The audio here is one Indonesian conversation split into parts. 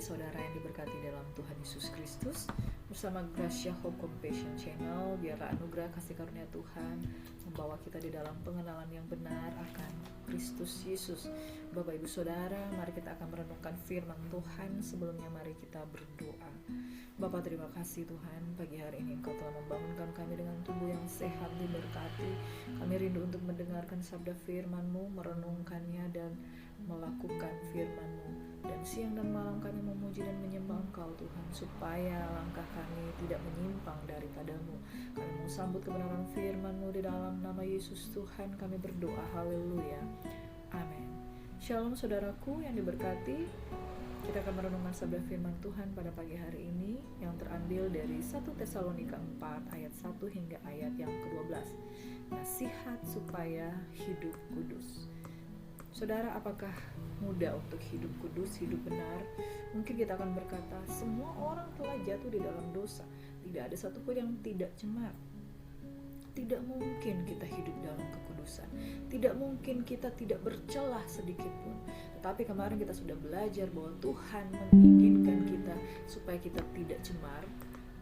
saudara yang diberkati dalam Tuhan Yesus Kristus, bersama Gracia Hope Compassion Channel, biarlah anugerah kasih karunia Tuhan membawa kita di dalam pengenalan yang benar akan Kristus Yesus. Bapak Ibu Saudara, mari kita akan merenungkan firman Tuhan. Sebelumnya mari kita berdoa. Bapa, terima kasih Tuhan, pagi hari ini Engkau telah membangunkan kami dengan tubuh yang sehat diberkati. Kami rindu untuk mendengarkan sabda firman-Mu, merenungkannya dan melakukan firman-Mu. Dan siang dan malam kami memuji dan menyembah Engkau Tuhan, supaya langkah kami tidak menyimpang daripada-Mu. Kami mau sambut kebenaran firman-Mu di dalam nama Yesus Tuhan kami berdoa, haleluya, amin. Shalom saudaraku yang diberkati. Kita akan merenungkan sabda firman Tuhan pada pagi hari ini yang terambil dari 1 Tesalonika 4 ayat 1 hingga ayat yang ke-12. Nasihat supaya hidup kudus. Saudara, apakah mudah untuk hidup kudus, hidup benar? Mungkin kita akan berkata, semua orang telah jatuh di dalam dosa. Tidak ada satupun yang tidak cemar. Tidak mungkin kita hidup dalam kekudusan. Tidak mungkin kita tidak bercelah sedikit pun. Tetapi kemarin kita sudah belajar bahwa Tuhan menginginkan kita supaya kita tidak cemar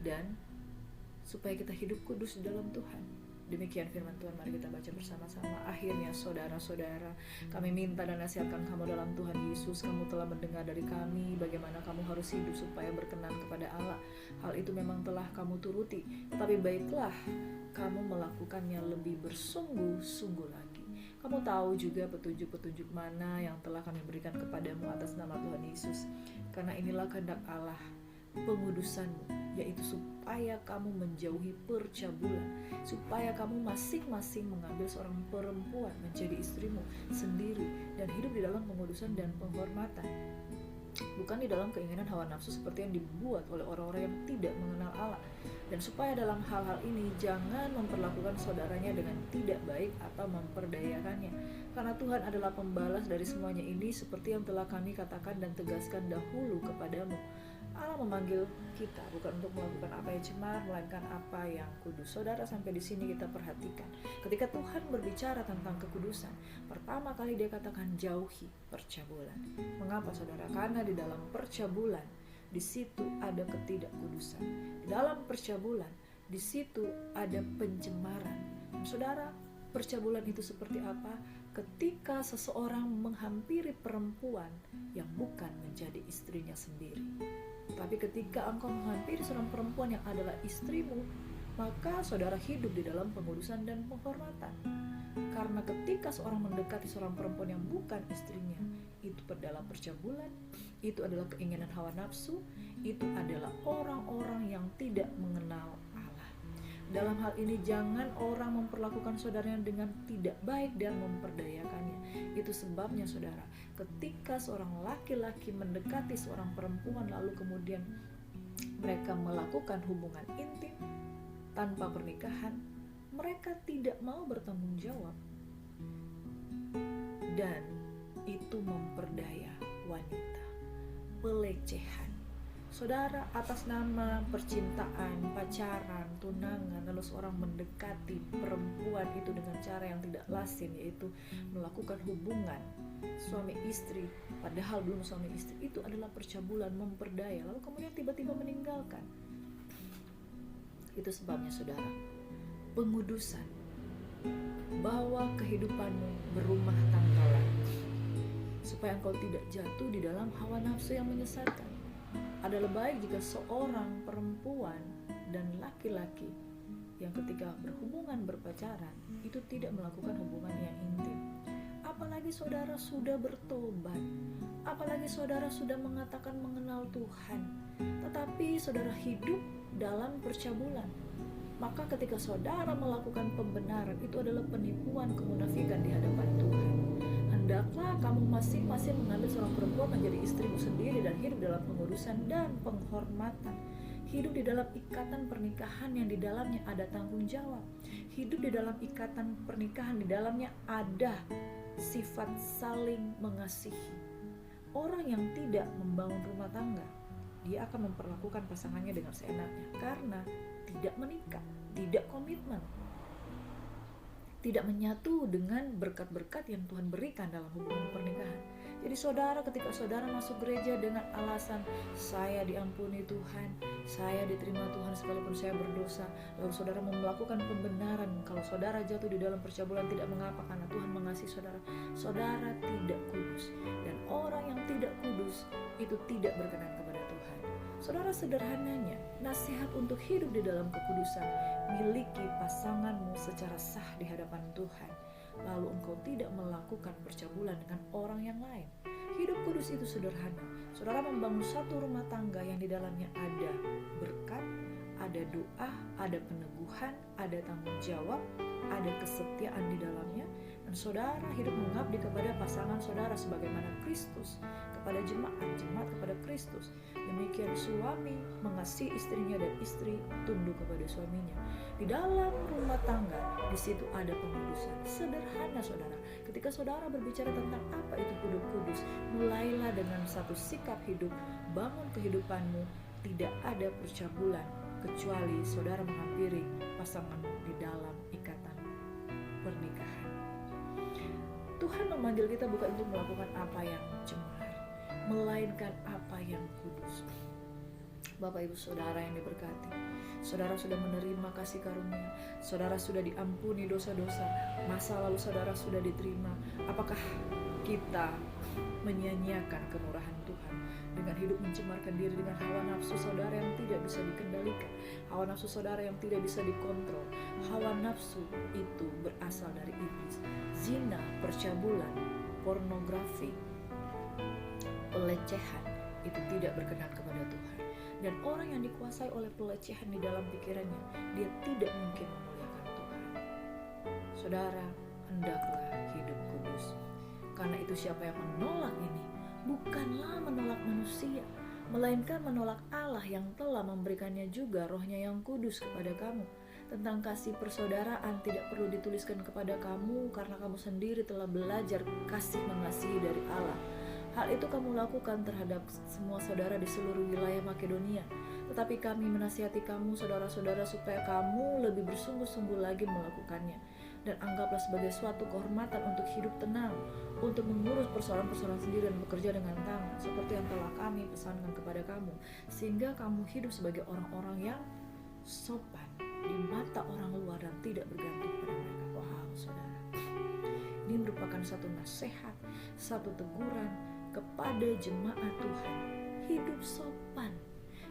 dan supaya kita hidup kudus di dalam Tuhan. Demikian firman Tuhan, mari kita baca bersama-sama. Akhirnya saudara-saudara, kami minta dan nasihatkan kamu dalam Tuhan Yesus. Kamu telah mendengar dari kami bagaimana kamu harus hidup supaya berkenan kepada Allah. Hal itu memang telah kamu turuti, tetapi baiklah kamu melakukannya lebih bersungguh-sungguh lagi. Kamu tahu juga petunjuk-petunjuk mana yang telah kami berikan kepadamu atas nama Tuhan Yesus. Karena inilah kehendak Allah, pengudusanmu, yaitu supaya kamu menjauhi percabulan, supaya kamu masing-masing mengambil seorang perempuan menjadi istrimu sendiri dan hidup di dalam pengudusan dan penghormatan, bukan di dalam keinginan hawa nafsu seperti yang dibuat oleh orang-orang yang tidak mengenal Allah. Dan supaya dalam hal-hal ini jangan memperlakukan saudaranya dengan tidak baik atau memperdayakannya, karena Tuhan adalah pembalas dari semuanya ini, seperti yang telah kami katakan dan tegaskan dahulu kepadamu. Allah memanggil kita bukan untuk melakukan apa yang cemar, melainkan apa yang kudus. Saudara, sampai di sini kita perhatikan. Ketika Tuhan berbicara tentang kekudusan, pertama kali Dia katakan jauhi percabulan. Mengapa saudara? Karena di dalam percabulan, di situ ada ketidakkudusan. Di dalam percabulan, di situ ada pencemaran. Saudara, percabulan itu seperti apa? Ketika seseorang menghampiri perempuan yang bukan menjadi istrinya sendiri. Tapi ketika engkau menghampiri seorang perempuan yang adalah istrimu, maka saudara hidup di dalam pengudusan dan penghormatan. Karena ketika seorang mendekati seorang perempuan yang bukan istrinya, itu adalah percabulan, itu adalah keinginan hawa nafsu, itu adalah orang-orang yang tidak mengenal Allah. Dalam hal ini jangan orang memperlakukan saudaranya dengan tidak baik dan memperdayakannya. Itu sebabnya saudara, ketika seorang laki-laki mendekati seorang perempuan lalu kemudian mereka melakukan hubungan intim tanpa pernikahan, mereka tidak mau bertanggung jawab dan itu memperdaya wanita. Pelecehan. Saudara, atas nama percintaan, pacaran, tunangan, lalu seorang mendekati perempuan itu dengan cara yang tidak lazim, yaitu melakukan hubungan suami istri padahal belum suami istri, itu adalah percabulan, memperdaya, lalu kemudian tiba-tiba meninggalkan. Itu sebabnya saudara, pengudusan, bawa kehidupanmu berumah tanggalah supaya engkau tidak jatuh di dalam hawa nafsu yang menyesatkan. Adalah baik jika seorang perempuan dan laki-laki yang ketika berhubungan berpacaran itu tidak melakukan hubungan yang intim. Apalagi saudara sudah bertobat, apalagi saudara sudah mengatakan mengenal Tuhan, tetapi saudara hidup dalam percabulan, maka ketika saudara melakukan pembenaran, itu adalah penipuan, kemunafikan di hadapan Tuhan. Hendaklah kamu masing-masing mengambil seorang perempuan menjadi istrimu sendiri dan hidup dalam pengudusan dan penghormatan. Hidup di dalam ikatan pernikahan yang di dalamnya ada tanggung jawab. Hidup di dalam ikatan pernikahan di dalamnya ada sifat saling mengasihi. Orang yang tidak membangun rumah tangga, dia akan memperlakukan pasangannya dengan seenaknya karena tidak menikah, tidak komitmen, tidak menyatu dengan berkat-berkat yang Tuhan berikan dalam hubungan pernikahan. Jadi saudara, ketika saudara masuk gereja dengan alasan saya diampuni Tuhan, saya diterima Tuhan sekalipun saya berdosa, lalu saudara mau melakukan pembenaran, kalau saudara jatuh di dalam percabulan tidak mengapa karena Tuhan mengasihi saudara, saudara tidak kudus. Dan orang yang tidak kudus itu tidak berkenan kepada Tuhan. Saudara, sederhananya nasihat untuk hidup di dalam kekudusan, miliki pasanganmu secara sah di hadapan Tuhan, lalu engkau tidak melakukan percabulan dengan orang yang lain. Hidup kudus itu sederhana. Saudara membangun satu rumah tangga yang di dalamnya ada berkat, ada doa, ada peneguhan, ada tanggung jawab, ada kesetiaan di dalamnya. Dan saudara hidup mengabdi kepada pasangan saudara sebagaimana Kristus kepada jemaat, jemaat kepada Kristus. Demikian suami mengasihi istrinya dan istri tunduk kepada suaminya. Di dalam rumah tangga, di situ ada pengudusan. Sederhana saudara. Ketika saudara berbicara tentang apa itu hidup kudus, mulailah dengan satu sikap hidup, bangun kehidupanmu, tidak ada percabulan kecuali saudara menghampiri pasanganmu di dalam ikatan pernikahan. Tuhan memanggil kita bukan untuk melakukan apa yang cemar, melainkan apa yang kudus. Bapak ibu saudara yang diberkati, saudara sudah menerima kasih karunia, saudara sudah diampuni dosa-dosa, masa lalu saudara sudah diterima. Apakah kita menyia-nyiakan kemurahan Tuhan dengan hidup mencemarkan diri dengan hawa nafsu saudara yang tidak bisa dikendalikan, hawa nafsu saudara yang tidak bisa dikontrol? Hawa nafsu itu berasal dari iblis. Zina, percabulan, pornografi, pelecehan itu tidak berkenan kepada Tuhan. Dan orang yang dikuasai oleh pelecehan di dalam pikirannya, dia tidak mungkin memuliakan Tuhan. Saudara, hendaklah hidup kudus. Karena itu siapa yang menolak ini, bukanlah menolak manusia, melainkan menolak Allah yang telah memberikannya juga rohnya yang kudus kepada kamu. Tentang kasih persaudaraan tidak perlu dituliskan kepada kamu karena kamu sendiri telah belajar kasih mengasihi dari Allah. Hal itu kamu lakukan terhadap semua saudara di seluruh wilayah Makedonia. Tetapi kami menasihati kamu saudara-saudara supaya kamu lebih bersungguh-sungguh lagi melakukannya. Dan anggaplah sebagai suatu kehormatan untuk hidup tenang, untuk mengurus persoalan-persoalan sendiri dan bekerja dengan tangan, seperti yang telah kami pesankan kepada kamu, sehingga kamu hidup sebagai orang-orang yang sopan di mata orang luar dan tidak bergantung pada mereka. Wow, saudara, ini merupakan satu nasihat, satu teguran kepada jemaat Tuhan. Hidup sopan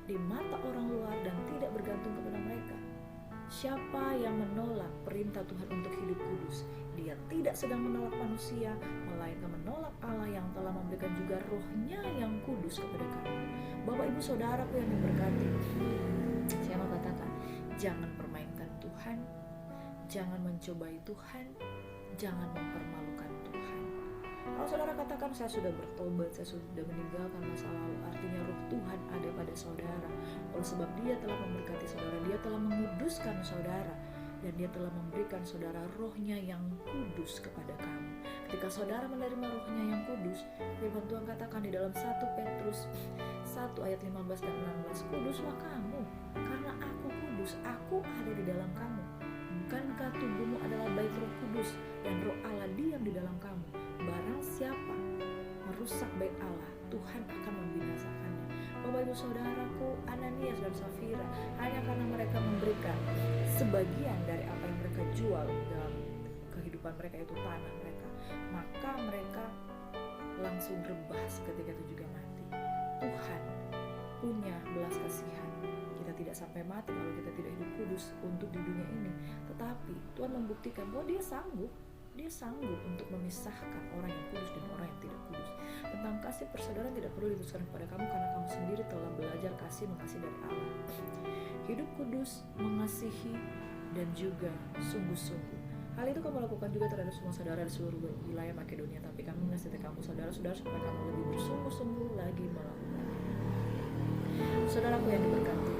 di mata orang luar dan tidak bergantung kepada mereka. Siapa yang menolak perintah Tuhan untuk hidup kudus, dia tidak sedang menolak manusia, melainkan menolak Allah yang telah memberikan juga rohnya yang kudus kepada kamu. Bapak ibu saudaraku yang diberkati, saya mau katakan, jangan permainkan Tuhan, jangan mencobai Tuhan, jangan mempermalukan Tuhan. Kalau saudara katakan saya sudah bertobat, saya sudah meninggalkan masa lalu, artinya roh Tuhan ada pada saudara. Oleh sebab dia telah memberkati saudara, dia telah menguduskan saudara, dan dia telah memberikan saudara rohnya yang kudus kepada kamu. Ketika saudara menerima rohnya yang kudus, firman Tuhan katakan di dalam 1 Petrus 1 ayat 15 dan 16, kuduslah kamu, karena aku kudus, aku ada di dalam kamu. Bukankah tubuhmu adalah bait Roh Kudus dan Roh Allah diam di dalam kamu? Barang siapa merusak bait Allah, Tuhan akan membinasakannya. Bapak ibu saudaraku, Ananias dan Safira hanya karena mereka memberikan sebagian dari apa yang mereka jual dalam kehidupan mereka, itu tanah mereka, maka mereka langsung rebah seketika itu juga mati. Tuhan punya belas kasihan. Kita tidak sampai mati kalau kita tidak hidup kudus untuk di dunia ini, tetapi Tuhan membuktikan bahwa dia sanggup untuk memisahkan orang yang kudus dan orang yang tidak kudus. Tentang kasih persaudaraan tidak perlu dituliskan kepada kamu karena kamu sendiri telah belajar kasih mengasihi dari Allah. Hidup kudus, mengasihi, dan juga sungguh-sungguh. Hal itu kamu lakukan juga terhadap semua saudara di seluruh wilayah Makedonia. Tapi kami menasihati kamu saudara-saudara supaya kamu lebih bersungguh-sungguh lagi melakukannya. Saudaraku yang diberkati,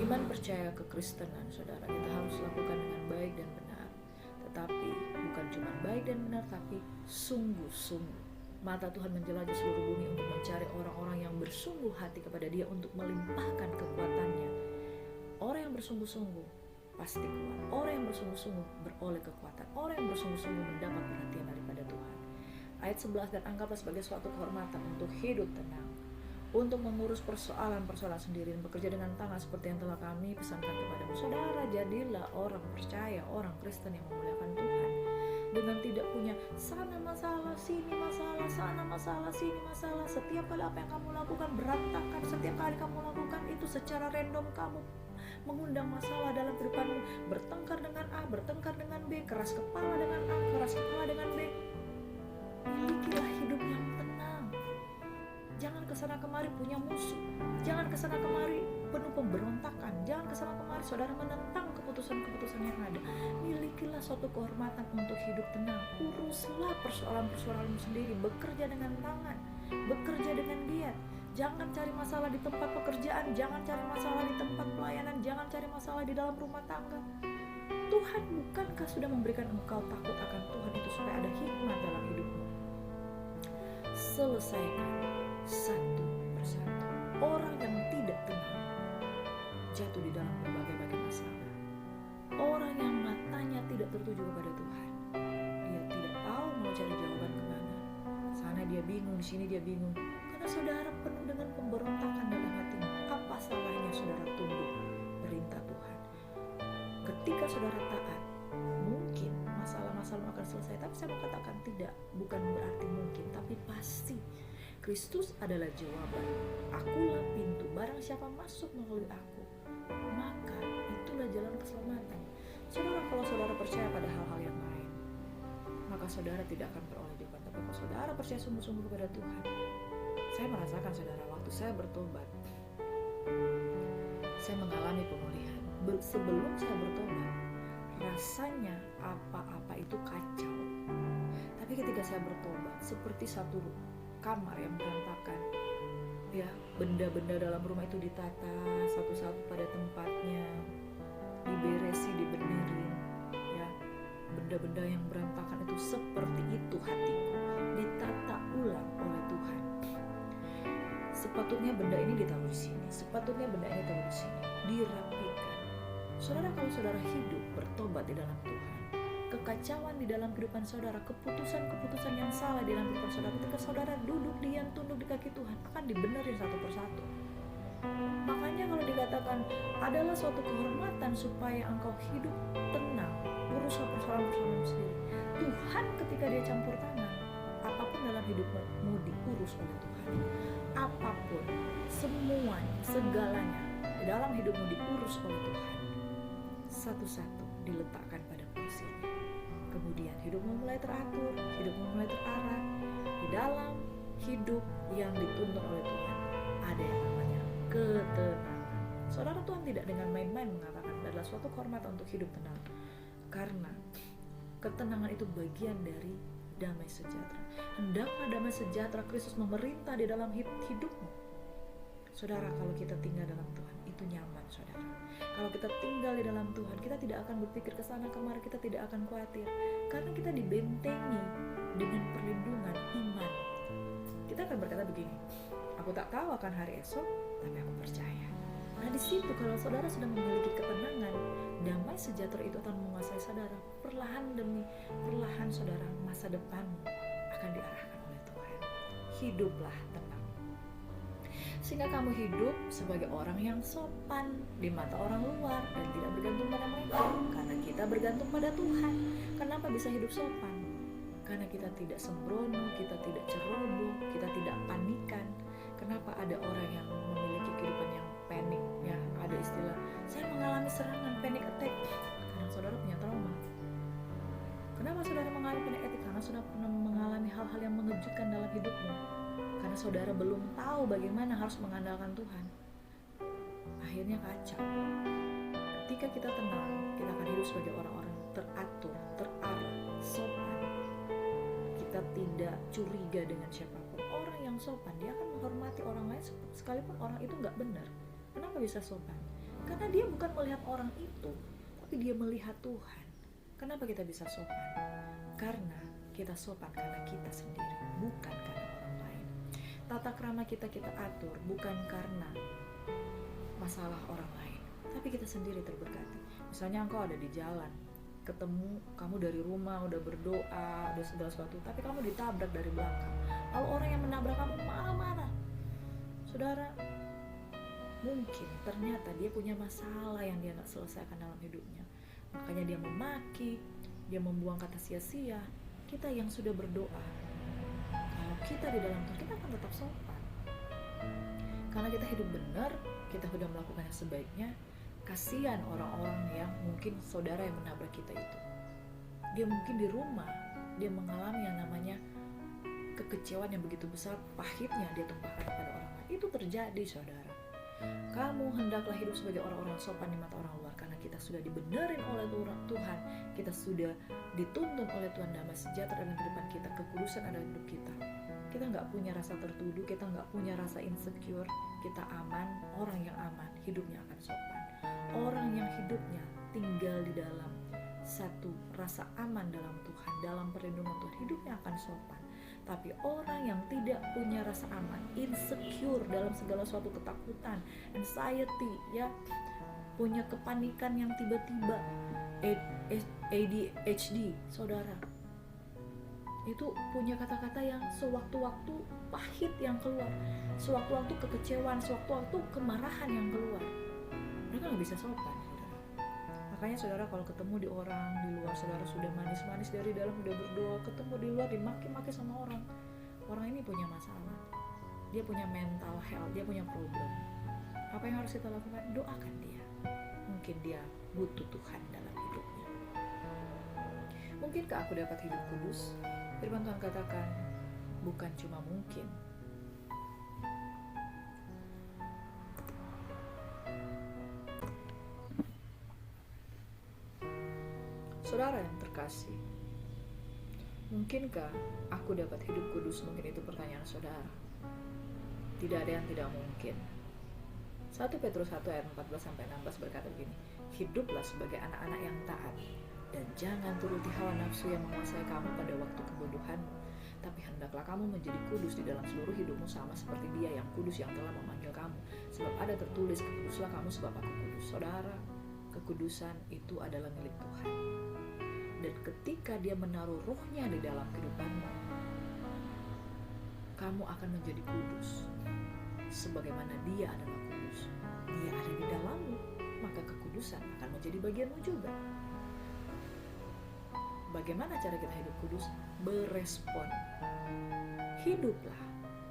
iman percaya kekristenan saudara kita harus lakukan dengan baik dan benar. Tetapi bukan cuma baik dan benar, tapi sungguh-sungguh. Mata Tuhan menjelajah seluruh bumi untuk mencari orang-orang yang bersungguh hati kepada Dia untuk melimpahkan kekuatannya. Orang yang bersungguh-sungguh pasti kuat. Orang yang bersungguh-sungguh beroleh kekuatan. Orang yang bersungguh-sungguh mendapat perhatian daripada Tuhan. Ayo ayat 11, dan anggaplah sebagai suatu kehormatan untuk hidup tenang, untuk mengurus persoalan-persoalan sendiri dan bekerja dengan tangan seperti yang telah kami pesankan kepadamu. Saudara, jadilah orang percaya, orang Kristen yang memuliakan Tuhan, dengan tidak punya sana masalah, sini masalah, sana masalah, sini masalah. Setiap kali apa yang kamu lakukan berantakan, setiap kali kamu lakukan itu secara random, kamu mengundang masalah dalam kehidupanmu, bertengkar dengan A, bertengkar dengan B, keras kepala dengan A, keras kepala dengan B. Milikilah hidup yang tenang. Jangan kesana kemari punya musuh, jangan kesana kemari penuh pemberontakan, jangan kesana kemari saudara menentang keputusan-keputusan yang ada. Milikilah suatu kehormatan untuk hidup tenang. Uruslah persoalan-persoalanmu sendiri, bekerja dengan tangan, bekerja dengan giat. Jangan cari masalah di tempat pekerjaan, jangan cari masalah di tempat pelayanan, jangan cari masalah di dalam rumah tangga. Tuhan bukankah sudah memberikan engkau takut akan Tuhan itu supaya ada hikmat dalam hidupmu? Selesaikan satu persatu. Orang yang tidak tenang jatuh di dalam berbagai masalah. Orang yang matanya tidak tertuju kepada Tuhan, dia tidak tahu mau cari jawaban kemana. Sana dia bingung, di sini dia bingung. Karena saudara penuh dengan pemberontakan dalam hatimu. Apa salahnya saudara tunduk perintah Tuhan? Ketika saudara taat, mungkin masalah-masalah akan selesai. Tapi saya mau katakan tidak, bukan berarti mungkin, tapi pasti. Kristus adalah jawaban. Akulah pintu, barang siapa masuk melalui aku, maka itulah jalan keselamatan. Saudara, kalau saudara percaya pada hal-hal yang lain, maka saudara tidak akan beroleh di depan. Tapi kalau saudara percaya sungguh-sungguh kepada Tuhan, saya merasakan saudara, waktu saya bertobat, saya mengalami pemulihan. Sebelum saya bertobat, rasanya apa-apa itu kacau. Tapi ketika saya bertobat, seperti satu kamar yang berantakan, ya, benda-benda dalam rumah itu ditata satu-satu pada tempatnya, diberesi, dibenerin, ya. Benda-benda yang berantakan itu seperti itu hatiku, ditata ulang oleh Tuhan. Sepatutnya benda ini ditaruh di sini, sepatutnya benda ini ditaruh di sini, dirapikan. Saudara, kalau saudara hidup bertobat di dalam Tuhan, kekacauan di dalam kehidupan saudara, keputusan-keputusan yang salah di dalam kehidupan saudara, ketika saudara duduk diam tunduk di kaki Tuhan, akan dibenerin satu persatu. Makanya kalau dikatakan adalah suatu kehormatan supaya engkau hidup tenang, uruslah persoalan-persoalan sendiri. Tuhan ketika dia campur tangan, apapun dalam hidupmu diurus oleh Tuhan. Apapun, semuanya, segalanya di dalam hidupmu diurus oleh Tuhan. Satu-satu diletakkan pada porsinya. Kemudian hidupmu mulai teratur, hidupmu mulai terarah. Di dalam hidup yang dituntun oleh Tuhan ada yang namanya ketenangan. Saudara, Tuhan tidak dengan main-main mengatakan adalah suatu kehormatan untuk hidup tenang, karena ketenangan itu bagian dari damai sejahtera. Hendaklah damai sejahtera Kristus memerintah di dalam hidupmu. Saudara, kalau kita tinggal dalam Tuhan, itu nyaman, saudara. Kalau kita tinggal di dalam Tuhan, kita tidak akan berpikir ke sana kemari, kita tidak akan khawatir, karena kita dibentengi dengan perlindungan iman. Kita akan berkata begini, aku tak tahu akan hari esok, tapi aku percaya. Nah, di situ kalau saudara sudah memiliki ketenangan, damai sejahtera itu akan menguasai saudara. Perlahan demi perlahan saudara, masa depanmu akan diarahkan oleh Tuhan. Hiduplah tenang, sehingga kamu hidup sebagai orang yang sopan di mata orang luar dan tidak bergantung pada mereka, karena kita bergantung pada Tuhan. Kenapa bisa hidup sopan? Karena kita tidak sembrono, kita tidak ceroboh, kita tidak panikan. Kenapa ada orang yang memiliki kehidupan yang panik, ya, ada istilah saya mengalami serangan panic attack, karena saudara punya trauma. Kenapa saudara mengalami panic attack? Karena saudara pernah mengalami hal-hal yang mengejutkan dalam hidupmu, karena saudara belum tahu bagaimana harus mengandalkan Tuhan. Akhirnya kacau. Ketika kita tenang, kita akan hidup sebagai orang-orang teratur, terarah, sopan. Kita tidak curiga dengan siapapun. Orang yang sopan, dia akan menghormati orang lain sekalipun orang itu gak benar. Kenapa bisa sopan? Karena dia bukan melihat orang itu, tapi dia melihat Tuhan. Kenapa kita bisa sopan? Karena kita sopan karena kita sendiri, bukan karena orang lain. Tata krama kita atur bukan karena masalah orang lain, tapi kita sendiri terberkati. Misalnya engkau ada di jalan, ketemu kamu dari rumah udah berdoa udah segala sesuatu, tapi kamu ditabrak dari belakang, lalu orang yang menabrak kamu marah-marah. Saudara, mungkin ternyata dia punya masalah yang dia gak selesaikan dalam hidupnya, makanya dia memaki, dia membuang kata sia-sia. Kita yang sudah berdoa, kalau kita di dalam Tuhan, kita akan tetap sopan karena kita hidup benar, kita sudah melakukan yang sebaiknya. Kasihan orang-orang yang mungkin saudara yang menabrak kita itu, dia mungkin di rumah dia mengalami yang namanya kekecewaan yang begitu besar, pahitnya dia tumpahkan kepada orang lain. Itu terjadi, saudara. Kamu hendaklah hidup sebagai orang-orang sopan di mata orang luar, karena kita sudah dibenerin oleh Tuhan, kita sudah dituntun oleh Tuhan. Damai sejahtera dalam kehidupan kita, kekudusan ada di hidup kita. Kita gak punya rasa tertuduh, kita gak punya rasa insecure, kita aman. Orang yang aman hidupnya akan sopan. Orang yang hidupnya tinggal di dalam satu rasa aman dalam Tuhan, dalam perlindungan Tuhan, hidupnya akan sopan. Tapi orang yang tidak punya rasa aman, insecure dalam segala suatu ketakutan, anxiety, ya, punya kepanikan yang tiba-tiba, ADHD, saudara, itu punya kata-kata yang sewaktu-waktu pahit yang keluar, sewaktu-waktu kekecewaan, sewaktu-waktu kemarahan yang keluar. Mereka gak bisa sopan, saudara. Makanya saudara kalau ketemu di orang di luar, saudara sudah manis-manis dari dalam, sudah berdoa, ketemu di luar dimaki-maki sama orang ini punya masalah, dia punya mental health, dia punya problem. Apa yang harus kita lakukan? Doakan dia. Mungkin dia butuh Tuhan dalam hidupnya. Mungkinkah aku dapat hidup kudus? Firman Tuhan katakan, bukan cuma mungkin. Saudara yang terkasih, mungkinkah aku dapat hidup kudus? Mungkin itu pertanyaan saudara. Tidak ada yang tidak mungkin. 1 Petrus 1 ayat 14-16 berkata begini, hiduplah sebagai anak-anak yang taat, dan jangan turuti hawa nafsu yang menguasai kamu pada waktu kebodohanmu, tapi hendaklah kamu menjadi kudus di dalam seluruh hidupmu, sama seperti Dia yang kudus yang telah memanggil kamu. Sebab ada tertulis, kuduslah kamu sebab aku kudus. Saudara, kekudusan itu adalah milik Tuhan. Dan ketika Dia menaruh ruhnya di dalam kehidupanmu, kamu akan menjadi kudus sebagaimana Dia adalah kudus. Dia ada di dalammu, maka kekudusan akan menjadi bagianmu juga. Bagaimana cara kita hidup kudus? Berespon. Hiduplah,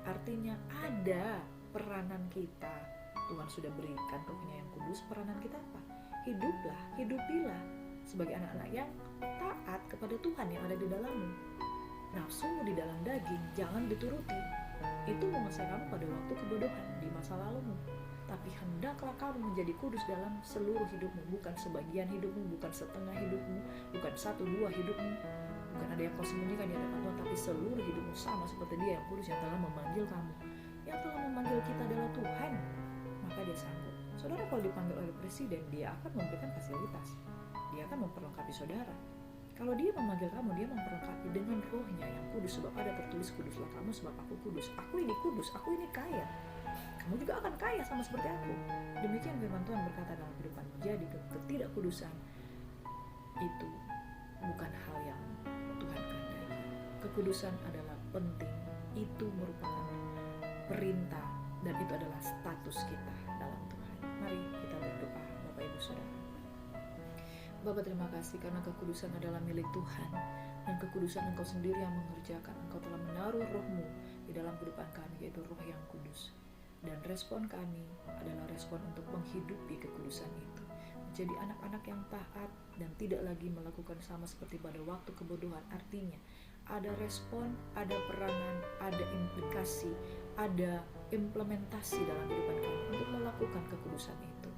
artinya ada peranan kita. Tuhan sudah berikan ruhnya yang kudus, peranan kita apa? Hiduplah, hidupilah sebagai anak-anak yang taat kepada Tuhan yang ada di dalammu. Nafsumu di dalam daging jangan dituruti. Itu menguasai kamu pada waktu kebodohan di masa lalumu. Tapi hendaklah kamu menjadi kudus dalam seluruh hidupmu, bukan sebagian hidupmu, bukan setengah hidupmu, bukan 1-2 hidupmu, bukan ada yang kau sembunyikan di hadapan Tuhan, tapi seluruh hidupmu sama seperti Dia yang kudus yang telah memanggil kamu. Yang telah memanggil kita adalah Tuhan, maka Dia sanggup. Saudara kalau dipanggil oleh presiden, Dia akan memberikan fasilitas, Dia akan memperlengkapi saudara. Kalau Dia memanggil kamu, Dia memperlengkapi dengan rohnya yang kudus. Sebab ada tertulis, kuduslah kamu sebab aku kudus. Aku ini kudus, aku ini kaya. Kamu juga akan kaya sama seperti aku. Demikian firman Tuhan berkata dalam kehidupanmu. Jadi ketidakkudusan itu bukan hal yang Tuhan kehendaki. Kekudusan adalah penting. Itu merupakan perintah dan itu adalah status kita dalam Tuhan. Mari kita berdoa, Bapak Ibu Saudara. Bapa, terima kasih karena kekudusan adalah milik Tuhan, dan kekudusan Engkau sendiri yang mengerjakan. Engkau telah menaruh roh-Mu di dalam kehidupan kami, yaitu roh yang kudus. Dan respon kami adalah respon untuk menghidupi kekudusan itu, menjadi anak-anak yang taat dan tidak lagi melakukan sama seperti pada waktu kebodohan. Artinya ada respon, ada peranan, ada implikasi, ada implementasi dalam kehidupan kami untuk melakukan kekudusan itu.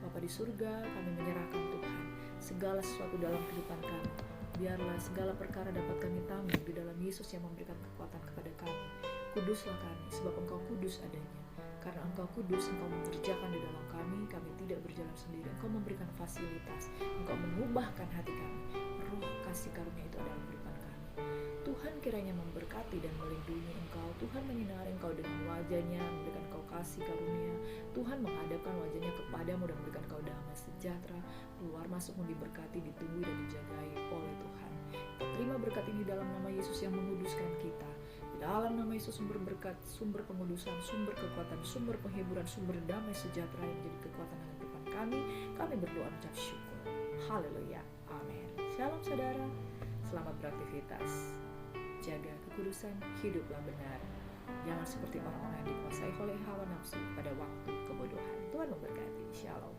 Bapa di surga, kami menyerahkan Tuhan segala sesuatu dalam kehidupan kami. Biarlah segala perkara dapat kami tanggung di dalam Yesus yang memberikan kekuatan kepada kami. Kuduslah kami, sebab Engkau kudus adanya. Karena Engkau kudus, Engkau mengerjakan di dalam kami tidak berjalan sendiri. Engkau memberikan fasilitas, Engkau mengubahkan hati kami. Roh kasih karunia itu adalah kehidupan kami. Tuhan Tuhan kiranya memberkati dan melindungi engkau. Tuhan menyinari engkau dengan wajah-Nya, memberikan engkau kasih karunia. Tuhan menghadapkan wajah-Nya kepadamu dan memberikan engkau damai sejahtera. Keluar masukmu diberkati, ditunggu dan dijagai oleh Tuhan. Kita terima berkat ini dalam nama Yesus yang menguduskan kita. Di dalam nama Yesus sumber berkat, sumber pengudusan, sumber kekuatan, sumber penghiburan, sumber damai sejahtera yang menjadi kekuatan dalam kehidupan kami. Kami berdoa mengucap syukur. Haleluya. Amin. Shalom saudara. Selamat beraktivitas. Jaga kekudusan, hiduplah benar. Jangan seperti orang-orang yang dikuasai oleh hawa nafsu pada waktu kebodohan. Tuhan memberkati. Shalom.